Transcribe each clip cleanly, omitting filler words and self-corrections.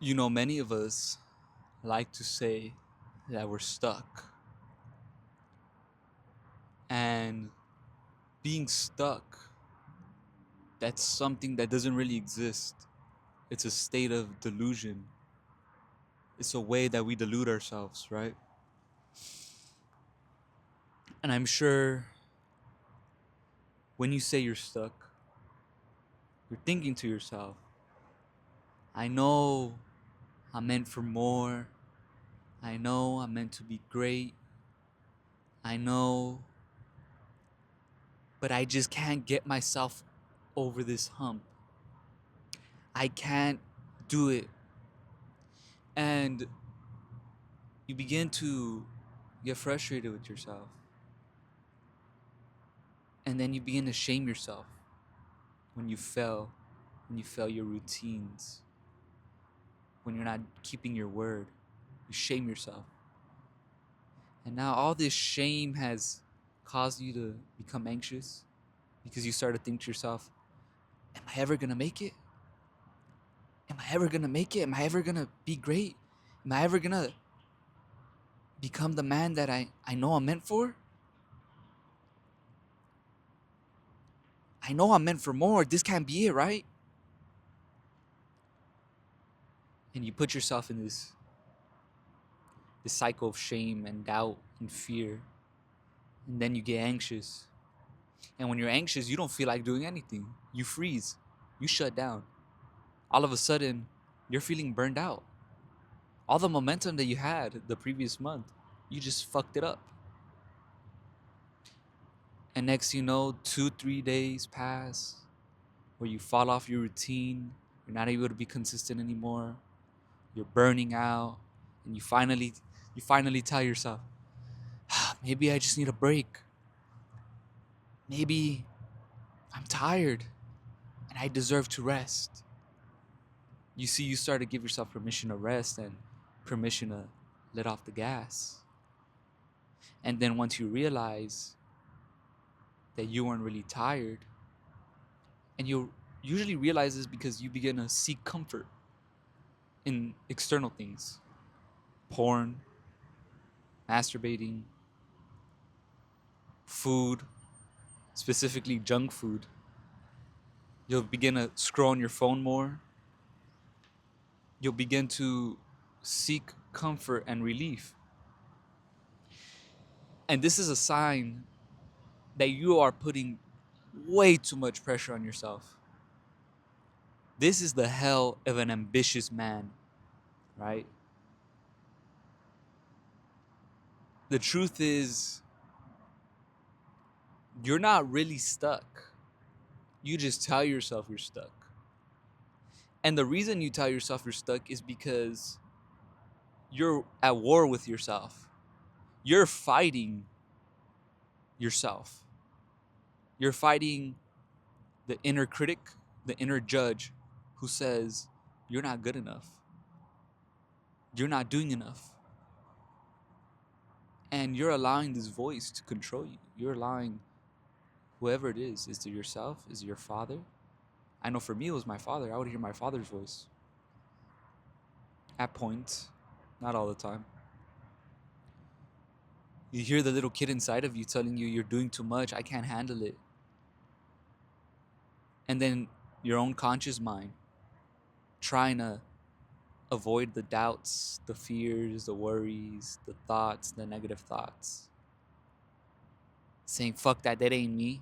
Many of us like to say that we're stuck. And being stuck, that's something that doesn't really exist. It's a state of delusion. It's a way that we delude ourselves, right? And I'm sure when you say you're stuck, you're thinking to yourself, I know I'm meant for more. I know I'm meant to be great. I know, but I just can't get myself over this hump. I can't do it. And you begin to get frustrated with yourself. And then you begin to shame yourself when you fail, when you fail your routines, when you're not keeping your word. You shame yourself. And now all this shame has caused you to become anxious because you start to think to yourself, am I ever going to make it? Am I ever going to make it? Am I ever going to be great? Am I ever going to become the man that I know I'm meant for? I know I'm meant for more. This can't be it, right? And you put yourself in this cycle of shame and doubt and fear. And then you get anxious. And when you're anxious, you don't feel like doing anything. You freeze. You shut down. All of a sudden, you're feeling burned out. All the momentum that you had the previous month, you just fucked it up. And next you know, 2-3 days pass where you fall off your routine. You're not able to be consistent anymore. You're burning out. And you finally tell yourself, maybe I just need a break. Maybe I'm tired and I deserve to rest. You see, you start to give yourself permission to rest and permission to let off the gas. And then once you realize that you weren't really tired, and you usually realize this because you begin to seek comfort in external things, porn, masturbating, food, specifically junk food. You'll begin to scroll on your phone more. You'll begin to seek comfort and relief. And this is a sign that you are putting way too much pressure on yourself. This is the hell of an ambitious man, right? The truth is, you're not really stuck. You just tell yourself you're stuck. And the reason you tell yourself you're stuck is because you're at war with yourself. You're fighting yourself. You're fighting the inner critic, the inner judge who says, you're not good enough. You're not doing enough. And you're allowing this voice to control you. You're allowing whoever it is it yourself? Is it your father? I know for me it was my father. I would hear my father's voice. At points, not all the time. You hear the little kid inside of you telling you you're doing too much, I can't handle it. And then your own conscious mind trying to avoid the doubts, the fears, the worries, the thoughts, the negative thoughts. Saying, fuck that, that ain't me.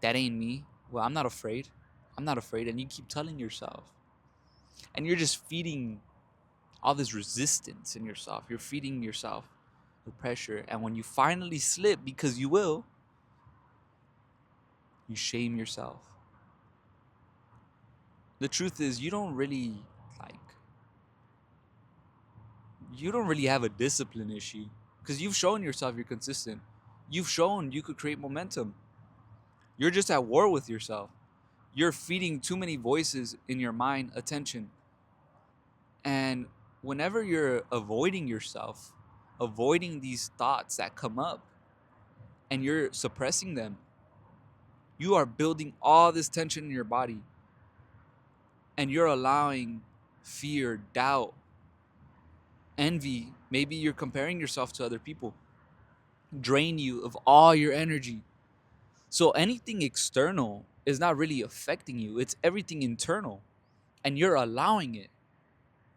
That ain't me. Well, I'm not afraid. I'm not afraid. And you keep telling yourself. And you're just feeding all this resistance in yourself. You're feeding yourself the pressure. And when you finally slip, because you will, you shame yourself. The truth is, like, you don't really have a discipline issue because you've shown yourself you're consistent. You've shown you could create momentum. You're just at war with yourself. You're feeding too many voices in your mind attention. And whenever you're avoiding yourself, avoiding these thoughts that come up, and you're suppressing them, you are building all this tension in your body. And you're allowing fear, doubt, envy. Maybe you're comparing yourself to other people, drain you of all your energy. So anything external is not really affecting you, it's everything internal, and you're allowing it,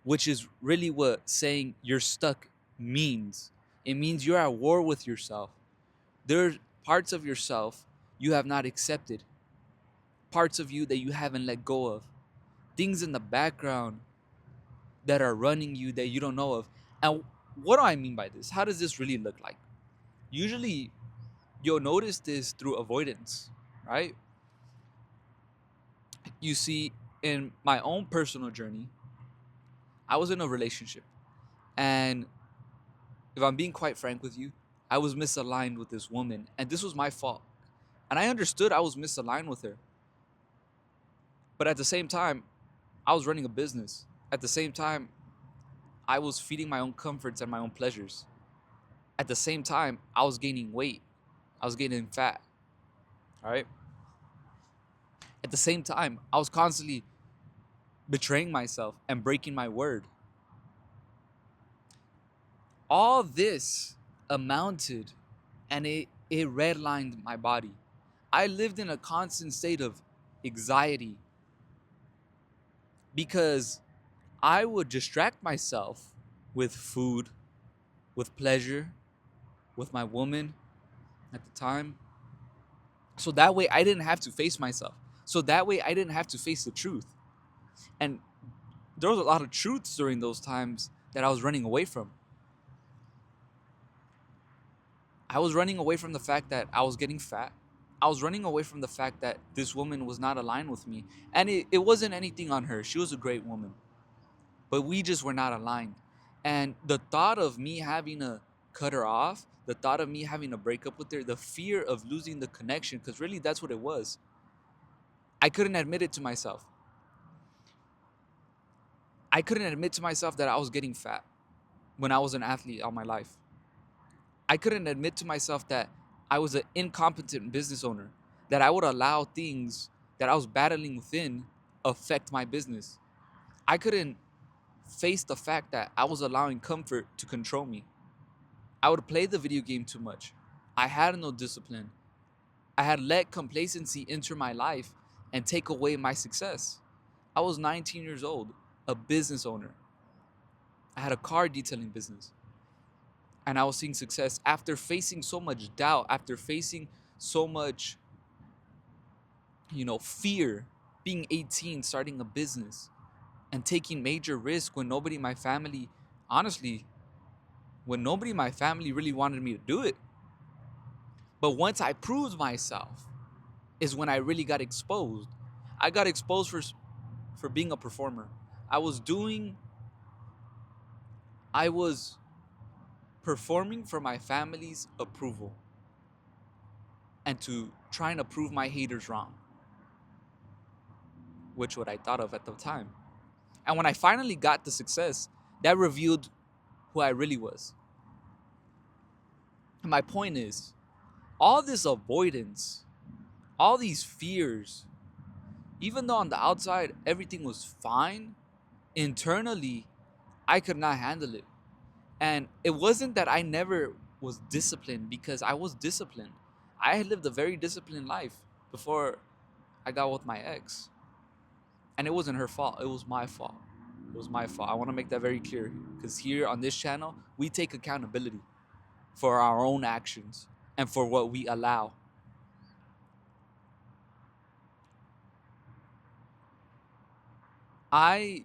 which is really what saying you're stuck means. It means you're at war with yourself. There are parts of yourself you have not accepted, parts of you that you haven't let go of, things in the background that are running you that you don't know of. And what do I mean by this? How does this really look like? Usually, you'll notice this through avoidance, right? You see, in my own personal journey, I was in a relationship. And if I'm being quite frank with you, I was misaligned with this woman. And this was my fault. And I understood I was misaligned with her. But at the same time, I was running a business. At the same time, I was feeding my own comforts and my own pleasures. At the same time, I was gaining weight. I was getting fat. All right. At the same time, I was constantly betraying myself and breaking my word. All this amounted and it redlined my body. I lived in a constant state of anxiety because I would distract myself with food, with pleasure, with my woman at the time. So that way I didn't have to face myself. So that way I didn't have to face the truth. And there was a lot of truths during those times that I was running away from. I was running away from the fact that I was getting fat. I was running away from the fact that this woman was not aligned with me. And it wasn't anything on her. She was a great woman. But we just were not aligned. And the thought of me having to cut her off, the thought of me having to break up with her, the fear of losing the connection, because really that's what it was. I couldn't admit it to myself. I couldn't admit to myself that I was getting fat when I was an athlete all my life. I couldn't admit to myself that I was an incompetent business owner, that I would allow things that I was battling within affect my business. I couldn't face the fact that I was allowing comfort to control me. I would play the video game too much. I had no discipline. I had let complacency enter my life and take away my success. I was 19 years old, a business owner. I had a car detailing business. And I was seeing success after facing so much doubt, after facing so much, fear, being 18, starting a business and taking major risk when nobody in my family, honestly, when nobody in my family really wanted me to do it. But once I proved myself is when I really got exposed. I got exposed for being a performer. I was doing I was performing for my family's approval and to trying to prove my haters wrong, which what I thought of at the time. And when I finally got the success, that revealed who I really was. And my point is, all this avoidance, all these fears, even though on the outside everything was fine, internally I could not handle it. And it wasn't that I never was disciplined, because I was disciplined. I had lived a very disciplined life before I got with my ex. And it wasn't her fault. It was my fault. It was my fault. I want to make that very clear, because here on this channel, we take accountability for our own actions and for what we allow. I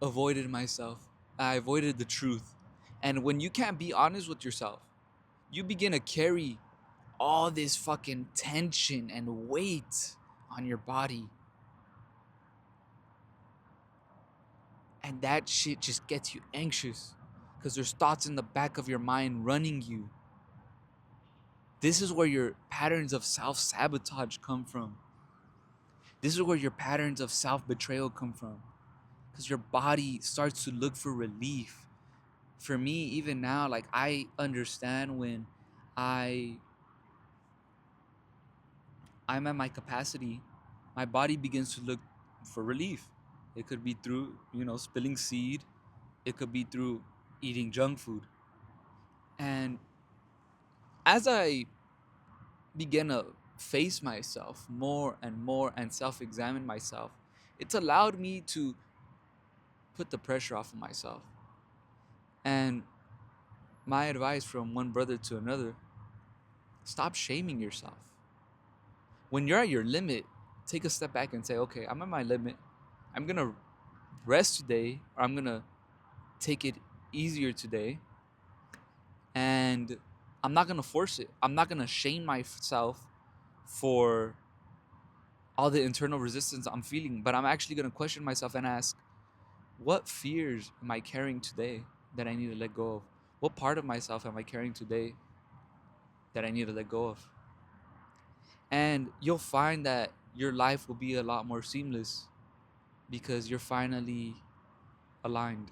avoided myself. I avoided the truth. And when you can't be honest with yourself, you begin to carry all this fucking tension and weight on your body. And that shit just gets you anxious because there's thoughts in the back of your mind running you. This is where your patterns of self-sabotage come from. This is where your patterns of self-betrayal come from. Because your body starts to look for relief. For me, even now, like, I understand when I'm at my capacity, my body begins to look for relief. It could be through, spilling seed. It could be through eating junk food. And as I began to face myself more and more and self examine myself, it's allowed me to put the pressure off of myself. And my advice from one brother to another: stop shaming yourself. When you're at your limit, take a step back and say, okay, I'm at my limit. I'm going to rest today, or I'm going to take it easier today. And I'm not going to force it. I'm not going to shame myself for all the internal resistance I'm feeling, but I'm actually going to question myself and ask, what fears am I carrying today that I need to let go of? What part of myself am I carrying today that I need to let go of? And you'll find that your life will be a lot more seamless because you're finally aligned.